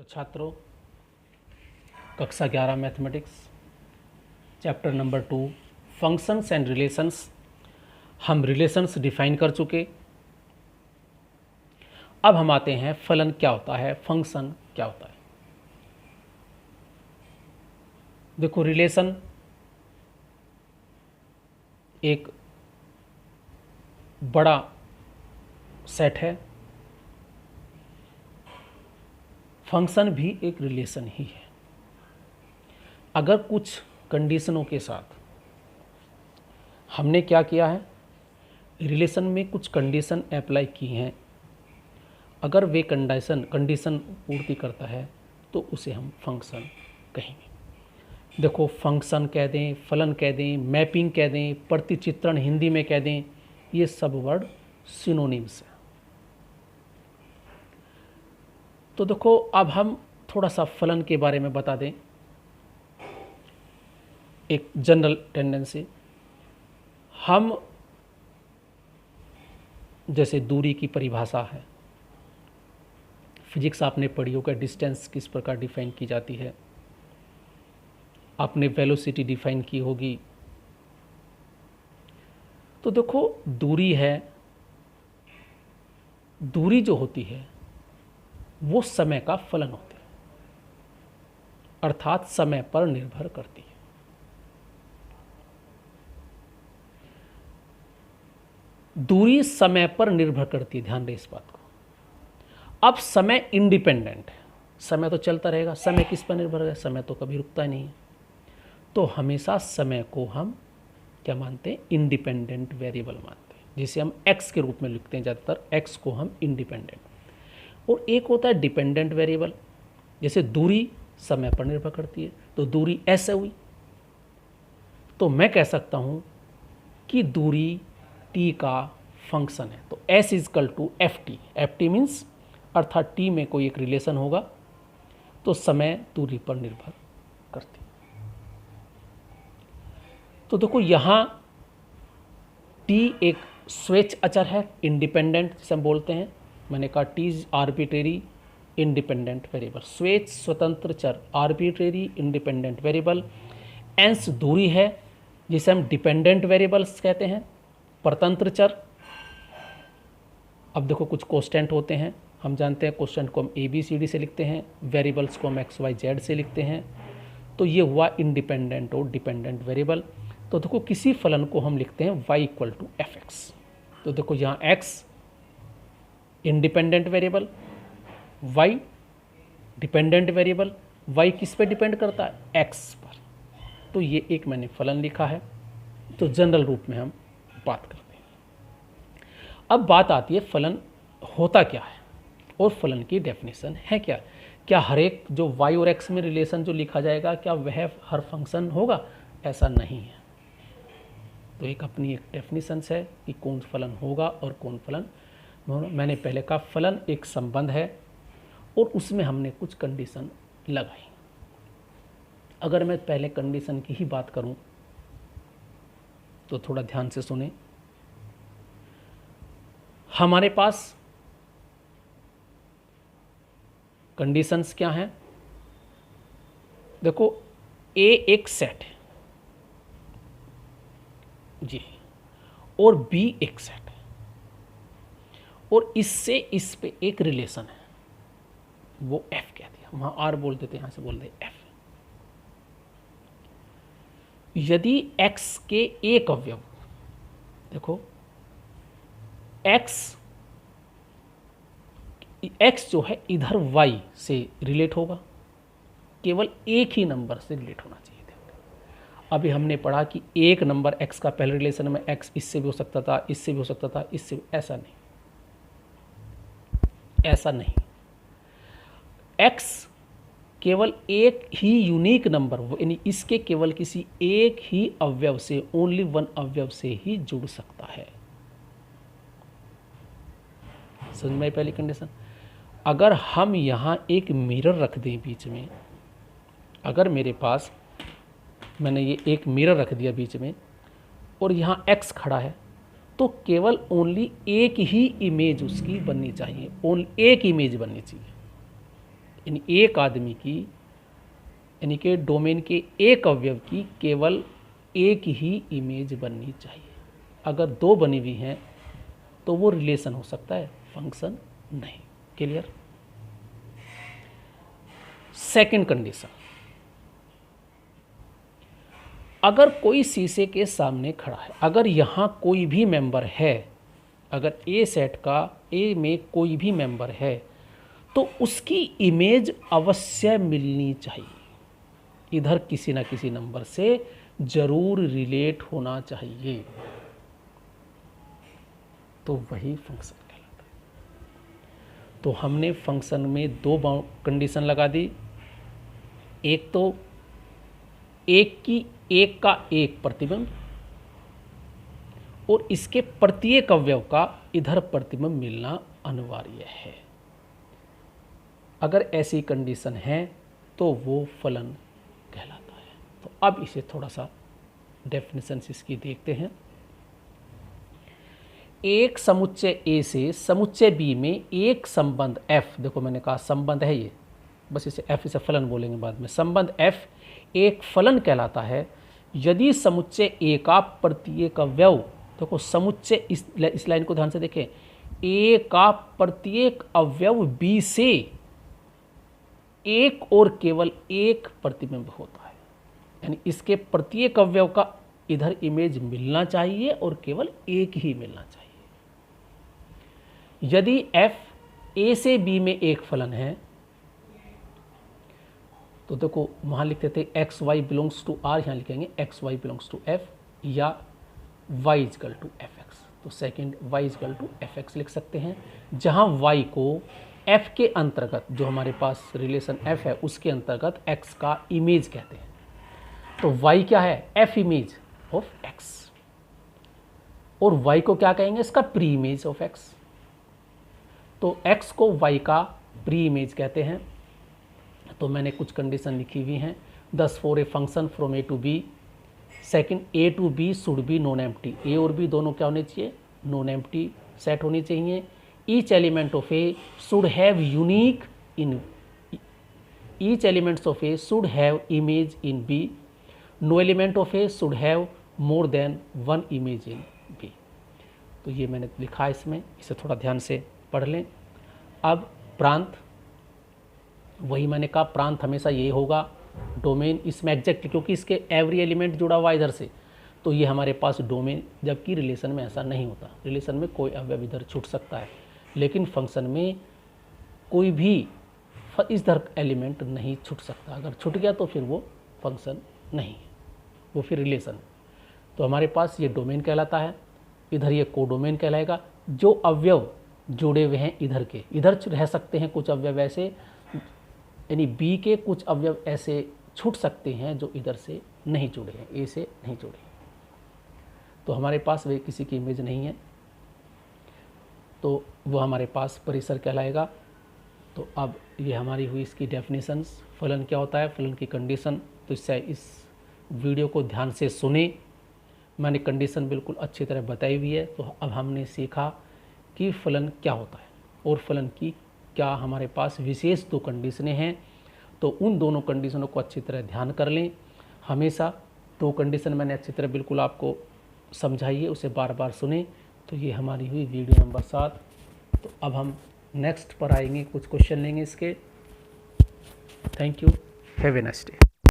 तो छात्रों, कक्षा 11 mathematics chapter number 2 functions and relations, हम रिलेशंस डिफाइन कर चुके। अब हम आते हैं फलन क्या होता है, फंक्शन क्या होता है। देखो, रिलेशन एक बड़ा सेट है, फंक्शन भी एक रिलेशन ही है। अगर कुछ कंडीशनों के साथ हमने क्या किया है, रिलेशन में कुछ कंडीशन अप्लाई की हैं, अगर वे कंडीशन पूर्ति करता है तो उसे हम फंक्शन कहेंगे। देखो, फंक्शन कह दें, फलन कह दें, मैपिंग कह दें, प्रतिचित्रण हिंदी में कह दें, ये सब वर्ड सिनोनिम्स हैं। तो देखो, अब हम थोड़ा सा फलन के बारे में बता दें। एक जनरल टेंडेंसी, हम जैसे दूरी की परिभाषा है, फिजिक्स आपने पढ़ी होगा, डिस्टेंस किस प्रकार डिफाइन की जाती है, आपने वेलोसिटी डिफाइन की होगी। तो देखो, दूरी है, दूरी जो होती है वो समय का फलन होती है, अर्थात समय पर निर्भर करती है। दूरी समय पर निर्भर करती है, ध्यान रहे इस बात को। अब समय इंडिपेंडेंट है, समय तो चलता रहेगा, समय किस पर निर्भर है, समय तो कभी रुकता नहीं है। तो हमेशा समय को हम क्या मानते हैं, इंडिपेंडेंट वेरिएबल मानते हैं, जिसे हम x के रूप में लिखते हैं ज़्यादातर, x को हम इंडिपेंडेंट। और एक होता है डिपेंडेंट वेरिएबल, जैसे दूरी समय पर निर्भर करती है, तो दूरी s हुई, तो मैं कह सकता हूँ कि दूरी t का फंक्शन है, तो s is equal to F T means, अर्थात t में कोई एक रिलेशन होगा तो समय दूरी पर निर्भर करती है। तो देखो, यहाँ t एक स्वेच्छ अचर है, इंडिपेंडेंट जिसे हम बोलते हैं। मैंने कहा t is arbitrary independent variable, स्वेच्छ स्वतंत्र चर, आर्बिट्रेरी इंडिपेंडेंट वेरिएबल। एंस दूरी है, जिसे हम डिपेंडेंट वेरिएबल्स कहते हैं, परतंत्र चर। अब देखो, कुछ कोस्टेंट होते हैं, हम जानते हैं कोस्टेंट को हम ABCD से लिखते हैं, वेरिएबल्स को हम XYZ से लिखते हैं। तो ये हुआ इंडिपेंडेंट और डिपेंडेंट वेरिएबल। तो देखो, किसी फलन को हम लिखते हैं y इक्वल टू fx। तो देखो, यहाँ x independent variable, y dependent variable, y किस पे डिपेंड करता है, x पर। तो ये एक मैंने फलन लिखा है। तो जनरल रूप में हम बात करते हैं। अब बात आती है फलन होता क्या है और फलन की डेफिनेशन है क्या। क्या हर एक जो y और x में रिलेशन जो लिखा जाएगा, क्या वह हर फंक्शन होगा, ऐसा नहीं है। तो एक अपनी एक डेफिनेशन है कि कौन फलन होगा और कौन फलन। मैंने पहले कहा, फलन एक संबंध है और उसमें हमने कुछ कंडीशन लगाई। अगर मैं पहले कंडीशन की ही बात करूं तो थोड़ा ध्यान से सुने। हमारे पास कंडीशंस क्या हैं, देखो, A एक सेट है जी, और B एक सेट है, और इससे इस पे एक रिलेशन है, वो F कह दिया, वहां R बोल देते, यहां से बोल दे F। यदि X के एक अवयव, देखो X जो है इधर Y से रिलेट होगा, केवल एक ही नंबर से रिलेट होना चाहिए। अभी हमने पढ़ा कि एक नंबर x का पहले रिलेशन में x इससे भी हो सकता था, इससे भी हो सकता था, इससे भी, ऐसा नहीं, ऐसा नहीं। x केवल एक ही यूनिक नंबर, यानी इसके केवल किसी एक ही अवयव से, ओनली वन अवयव से ही जुड़ सकता है। समझ में आई पहली कंडीशन। अगर हम यहां एक मिरर रख दें बीच में, अगर मेरे पास, मैंने ये एक मिरर रख दिया बीच में और यहाँ x खड़ा है, तो केवल ओनली एक ही इमेज उसकी बननी चाहिए, ओनली एक इमेज बननी चाहिए। यानी एक आदमी की, यानी कि डोमेन के एक अवयव की केवल एक ही इमेज बननी चाहिए। अगर दो बनी हुई हैं तो वो रिलेशन हो सकता है, फंक्शन नहीं। क्लियर? सेकंड कंडीशन, अगर कोई शीशे के सामने खड़ा है, अगर यहाँ कोई भी मेंबर है, अगर ए सेट का ए में कोई भी मेंबर है तो उसकी इमेज अवश्य मिलनी चाहिए। इधर किसी ना किसी नंबर से जरूर रिलेट होना चाहिए, तो वही फंक्शन कहलाता है। तो हमने फंक्शन में दो कंडीशन लगा दी। एक तो एक का एक प्रतिबिंब और इसके प्रत्येक अवयव का इधर प्रतिबिंब मिलना अनिवार्य है। अगर ऐसी कंडीशन है तो वो फलन कहलाता है। तो अब इसे थोड़ा सा डेफिनेशन इसकी देखते हैं। एक समुच्चय ए से समुच्चय बी में एक संबंध f, देखो मैंने कहा संबंध है ये, बस इसे f, इसे फलन बोलेंगे बाद में। संबंध f एक फलन कहलाता है यदि समुच्चय ए का प्रत्येक अवयव, देखो समुच्चय, इस लाइन को ध्यान से देखें, ए का प्रत्येक अवयव बी से एक और केवल एक प्रतिबिंब होता है। यानी इसके प्रत्येक अवयव का इधर इमेज मिलना चाहिए और केवल एक ही मिलना चाहिए। यदि f a से b में एक फलन है तो देखो वहां लिखते थे X Y belongs to R, यहाँ लिखेंगे X Y belongs to f या y is equal to F X. तो second y is equal to F X लिख सकते हैं, जहां y को f के अंतर्गत, जो हमारे पास रिलेशन f है उसके अंतर्गत x का इमेज कहते हैं। तो y क्या है? f इमेज ऑफ x, और y को क्या कहेंगे? इसका प्री इमेज ऑफ x। तो x को y का प्री इमेज कहते हैं। तो मैंने कुछ कंडीशन लिखी हुई हैं। Thus for a function from A to B, second A to B should be non empty, A और बी दोनों क्या होने चाहिए? नॉन एम्प्टी सेट होनी चाहिए। Each element of A should have unique in, each elements of A should have image in B, no element of A should have more than one image in B. तो ये मैंने लिखा है इसमें, इसे थोड़ा ध्यान से पढ़ लें। अब प्रांत, वही मैंने कहा प्रांत हमेशा ये होगा, डोमेन इसमें एग्जैक्ट, क्योंकि इसके एवरी एलिमेंट जुड़ा हुआ इधर से, तो ये हमारे पास डोमेन, जबकि रिलेशन में ऐसा नहीं होता। रिलेशन में कोई अवयव इधर छूट सकता है, लेकिन फंक्शन में कोई भी इधर एलिमेंट नहीं छूट सकता। अगर छूट गया तो फिर वो फंक्शन नहीं, वो फिर रिलेशन। तो हमारे पास ये डोमेन कहलाता है, इधर ये कोडोमेन कहलाएगा। जो अवयव जुड़े हुए हैं इधर के, इधर रह सकते हैं कुछ अवयव ऐसे, यानी बी के कुछ अवयव ऐसे छूट सकते हैं जो इधर से नहीं जुड़े हैं, ए से नहीं जुड़े हैं, तो हमारे पास वे किसी की इमेज नहीं है, तो वो हमारे पास परिसर कहलाएगा। तो अब ये हमारी हुई इसकी डेफिनेशंस। फलन क्या होता है, फलन की कंडीशन। तो इससे इस वीडियो को ध्यान से सुने, मैंने कंडीशन बिल्कुल अच्छी तरह बताई हुई है। तो अब हमने सीखा कि फलन क्या होता है और फलन की क्या हमारे पास विशेष दो कंडीशनें हैं। तो उन दोनों कंडीशनों को अच्छी तरह ध्यान कर लें। हमेशा दो कंडीशन मैंने अच्छी तरह बिल्कुल आपको समझाइए, उसे बार बार सुने। तो ये हमारी हुई वीडियो नंबर 7। तो अब हम नेक्स्ट पर आएंगे, कुछ क्वेश्चन लेंगे इसके। Thank you, have a nice day.